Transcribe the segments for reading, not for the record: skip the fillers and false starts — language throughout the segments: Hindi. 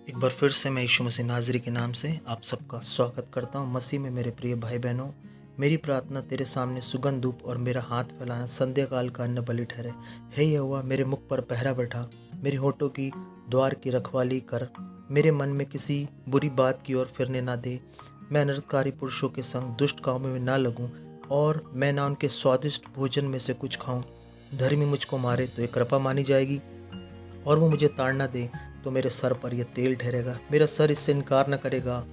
एक बार फिर से मैं यीशु मसीह नाज़री के नाम से आप सबका स्वागत करता हूँ। मसीह में मेरे प्रिय भाई बहनों, मेरी प्रार्थना तेरे सामने सुगंध धूप और मेरा हाथ फैलाना संध्या काल का अन्न बलि ठहरे। हे यहोवा, मेरे मुख पर पहरा बैठा, मेरे होठों की द्वार की रखवाली कर, मेरे मन में किसी बुरी बात की ओर फिरने ना दे। मैं अनर्थकारी पुरुषों के संग दुष्ट कामों में ना लगूं और मैं ना उनके स्वादिष्ट भोजन में से कुछ खाऊं। धर्मी मुझको मारे तो एक कृपा मानी जाएगी और वो मुझे ताड़ना दे तो मेरे सर पर यह तेल ठहरेगा। मेरा सर इससे इनकार न करेगा।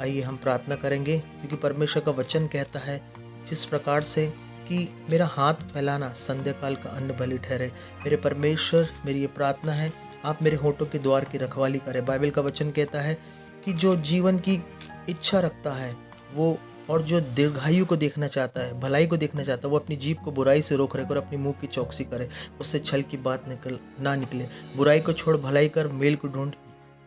आइए हम प्रार्थना करेंगे, क्योंकि परमेश्वर का वचन कहता है जिस प्रकार से कि मेरा हाथ फैलाना संध्या काल का अन्न बलि ठहरे। मेरे परमेश्वर, मेरी ये प्रार्थना है, आप मेरे होठों के द्वार की रखवाली करें। बाइबल का वचन कहता है कि जो जीवन की इच्छा रखता है वो, और जो दीर्घायु को देखना चाहता है, भलाई को देखना चाहता है, वो अपनी जीभ को बुराई से रोक रखे और अपनी मुंह की चौकसी करे, उससे छल की बात ना निकले। बुराई को छोड़ भलाई कर, मेल को ढूंढ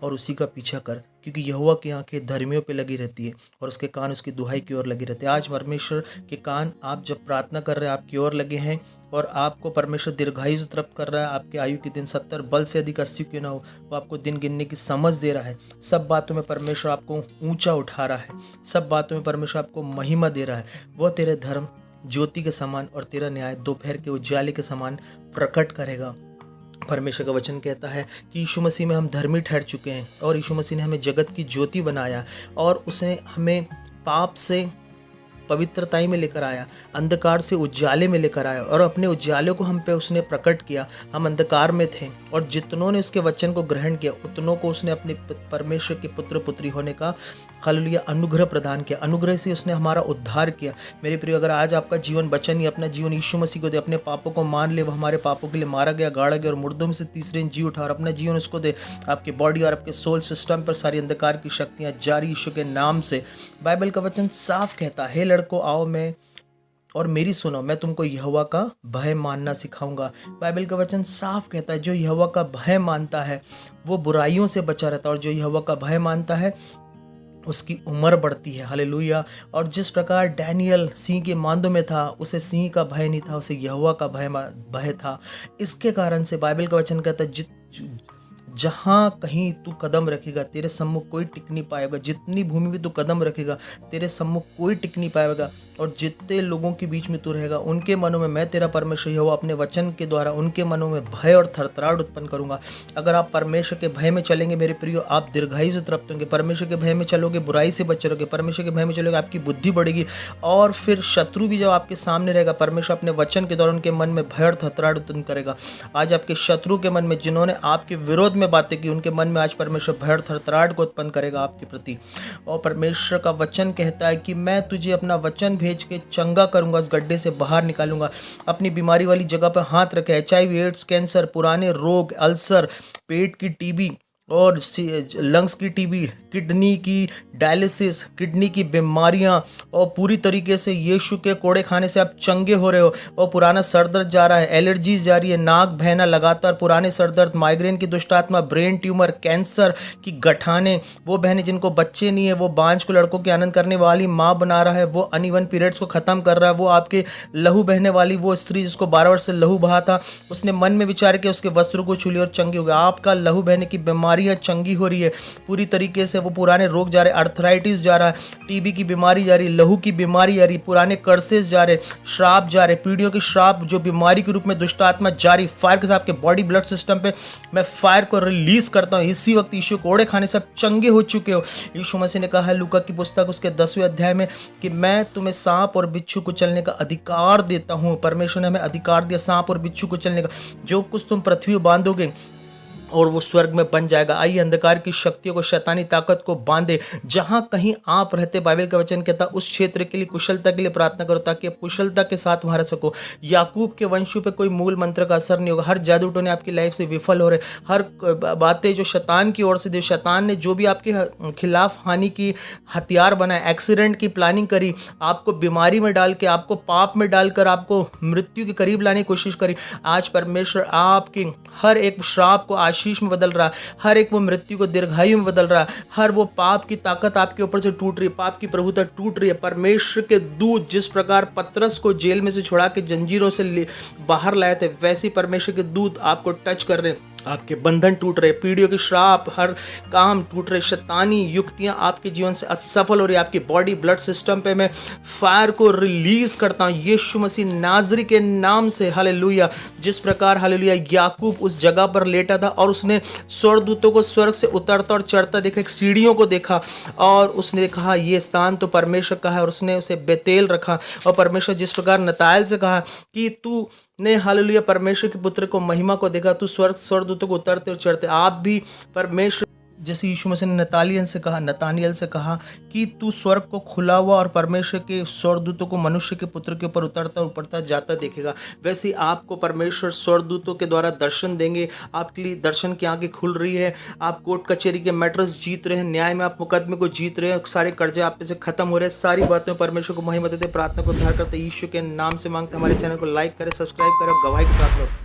और उसी का पीछा कर, क्योंकि यहोवा की आंखें धर्मियों पे लगी रहती है और उसके कान उसकी दुहाई की ओर लगे रहते हैं। आज परमेश्वर के कान, आप जब प्रार्थना कर रहे हैं, आपकी ओर लगे हैं और आपको परमेश्वर दीर्घायु से तरफ कर रहा है। आपके आयु के दिन 70 बल से अधिक 80 क्यों ना हो, वो आपको दिन गिनने की समझ दे रहा है। सब बातों में परमेश्वर आपको ऊंचा उठा रहा है, सब बातों में परमेश्वर आपको महिमा दे रहा है। वो तेरे धर्म ज्योति के समान और तेरा न्याय दोपहर के उजाले के समान प्रकट करेगा। परमेश्वर का वचन कहता है कि यीशु मसीह में हम धर्मी ठहर चुके हैं और यीशु मसीह ने हमें जगत की ज्योति बनाया और उसने हमें पाप से पवित्रताई में लेकर आया, अंधकार से उजाले में लेकर आया और अपने उजाले को हम पे उसने प्रकट किया। हम अंधकार में थे और जितनों ने उसके वचन को ग्रहण किया उतनों को उसने अपने परमेश्वर के पुत्र पुत्री होने का हालेलुया अनुग्रह प्रदान किया। अनुग्रह से उसने हमारा उद्धार किया। मेरे प्रिय, अगर आज आपका जीवन बचा नहीं, अपना जीवन यीशु मसीह को दे, अपने पापों को मान ले, वो हमारे पापों के लिए मारा गया, गाड़ा गया और मुर्दों में से तीसरे दिन जी उठा, और अपना जीवन उसको दे। आपके बॉडी और आपके सोल सिस्टम पर सारी अंधकार की शक्तियां जारी यीशु के नाम से। बाइबल का वचन साफ कहता है, लड़कों आओ मैं और मेरी सुनो, मैं तुमको यहोवा का भय मानना सिखाऊंगा। बाइबल का वचन साफ कहता है जो यहोवा का भय मानता है वो बुराइयों से बचा रहता है और जो यहोवा का भय मानता है उसकी उम्र बढ़ती है। हालेलुया। और जिस प्रकार डैनियल सिंह के मांदों में था, उसे सिंह का भय नहीं था, उसे यहोवा का भय था। इसके कारण से बाइबल का वचन कहता है जहाँ कहीं तू कदम रखेगा तेरे सम्मुख कोई टिक नहीं पाएगा। जितनी भूमि में तू कदम रखेगा तेरे सम्मुख कोई टिक नहीं पाएगा। और जितने लोगों के बीच में तू रहेगा उनके मनों में मैं तेरा परमेश्वर यहोवा अपने वचन के द्वारा उनके मनों में भय और थरथराहट उत्पन्न करूंगा। अगर आप परमेश्वर के भय में चलेंगे मेरे प्रियो, आप दीर्घायु से तृप्त होंगे। परमेश्वर के भय में चलोगे, बुराई से बचे रहोगे। परमेश्वर के भय में चलोगे, आपकी बुद्धि बढ़ेगी। और फिर शत्रु भी जब आपके सामने रहेगा, परमेश्वर अपने वचन के द्वारा उनके मन में भय और थरथराहट उत्पन्न करेगा। आज आपके शत्रु के मन में, जिन्होंने आपके विरोध में बातें की, उनके मन में आज परमेश्वर भय और थरथराहट को उत्पन्न करेगा आपके प्रति। और परमेश्वर का वचन कहता है कि मैं तुझे अपना वचन भेज के चंगा करूंगा, उस गड्ढे से बाहर निकालूंगा। अपनी बीमारी वाली जगह पर हाथ रखे। HIV, एड्स, कैंसर, पुराने रोग, अल्सर, पेट की टीबी और लंग्स की टीबी, किडनी की डायलिसिस, किडनी की बीमारियां, और पूरी तरीके से यीशु के कोड़े खाने से आप चंगे हो रहे हो। और पुराना सर दर्द जा रहा है, एलर्जीज जा रही है, नाक बहना लगातार, पुराने सर दर्द, माइग्रेन की दुष्ट आत्मा, ब्रेन ट्यूमर, कैंसर की गठाने, वो बहनें जिनको बच्चे नहीं है, वो बांझ को लड़कों के आनंद करने वाली माँ बना रहा है, वो अनइवन पीरियड्स को खत्म कर रहा है, वो आपके लहू बहने वाली वो स्त्री जिसको 12 वर्ष से लहू बहा था, उसने मन में विचार किया, उसके वस्त्र को छू लिया और चंगी हो गया। आपका लहू बहने की बीमारियां चंगी हो रही है पूरी तरीके से। वो पुराने रोग जा रहे, अर्थराइटिस जा रहा है, टीबी की बीमारी जा रही, लहू की बीमारी जा रही, पुराने कर्सेस जा रहे, श्राप जा रहे, पीढ़ियों के श्राप जो बीमारी के रूप में दुष्ट आत्मा जारी, फायर के साथ आपके बॉडी ब्लड सिस्टम पे मैं फायर को रिलीज करता हूं। इसी वक्त यीशु कोड़े खाने से चंगे हो चुके हो। यीशु मसीह ने कहा है लूका की पुस्तक उसके 10वें अध्याय में कि मैं तुम्हें सांप और बिच्छू को चलने का अधिकार देता हूं। परमेश्वर ने हमें अधिकार दिया सांप और बिच्छू को चलने का। जो कुछ तुम पृथ्वी बांधोगे और वो स्वर्ग में बन जाएगा। आइए अंधकार की शक्तियों को, शैतानी ताकत को बांधे। जहां कहीं आप रहते, बाइबल का वचन कहता उस क्षेत्र के लिए, कुशलता के लिए प्रार्थना करो ताकि आप कुशलता के साथ वहां रह सको। याकूब के वंशों पे कोई मूल मंत्र का असर नहीं होगा। हर जादू टोने आपकी लाइफ से विफल हो रहे, हर बातें जो शैतान की ओर से, शैतान ने जो भी आपके खिलाफ हानि की हथियार बनाए, एक्सीडेंट की प्लानिंग करी, आपको बीमारी में डाल के, आपको पाप में डालकर, आपको मृत्यु के करीब लाने की कोशिश करी, आज परमेश्वर आपकी हर एक श्राप को आशीष में बदल रहा है। हर एक वो मृत्यु को दीर्घायु में बदल रहा है। हर वो पाप की ताकत आपके ऊपर से टूट रही है, पाप की प्रभुता टूट रही है। परमेश्वर के दूत जिस प्रकार पतरस को जेल में से छुड़ा के जंजीरों से बाहर लाए थे, वैसे परमेश्वर के दूत आपको टच कर रहे हैं। आपके बंधन टूट रहे, पीढ़ियों के श्राप, हर काम टूट रहे, शैतानी युक्तियां आपके जीवन से असफल हो रही है। आपकी बॉडी ब्लड सिस्टम पे मैं फायर को रिलीज करता हूं यीशु मसीह नाजरी के नाम से। हालेलुया। जिस प्रकार हालेलुया याकूब उस जगह पर लेटा था और उसने स्वर्गदूतों को स्वर्ग से उतरता और चढ़ता देखा, एक सीढ़ियों को देखा और उसने कहा ये स्थान तो परमेश्वर का है, और उसने उसे बेतेल रखा। और परमेश्वर जिस प्रकार नतायल से कहा कि तू ने हालेलुया परमेश्वर के पुत्र को महिमा को देखा, तू स्वर्गदूतों को उतरते और चढ़ते। आप भी परमेश्वर, जैसे यीशु मसीह ने नतानियल से कहा कि तू स्वर्ग को खुला हुआ और परमेश्वर के स्वर्गदूतों को मनुष्य के पुत्र के ऊपर उतरता और ऊपरता जाता देखेगा, वैसे ही आपको परमेश्वर स्वर्गदूतों के द्वारा दर्शन देंगे। आपके लिए दर्शन की आंखें खुल रही है। आप कोर्ट कचहरी के मैटर्स जीत रहे हैं, न्याय में आप मुकदमे को जीत रहे हैं, सारे कर्जे आप पे से खत्म हो रहे हैं। सारी बातों में परमेश्वर को महिमा देते, प्रार्थना को उद्धार करते यीशु के नाम से मांगते। हमारे चैनल को लाइक करें, सब्सक्राइब करें, गवाही के साथ रहो।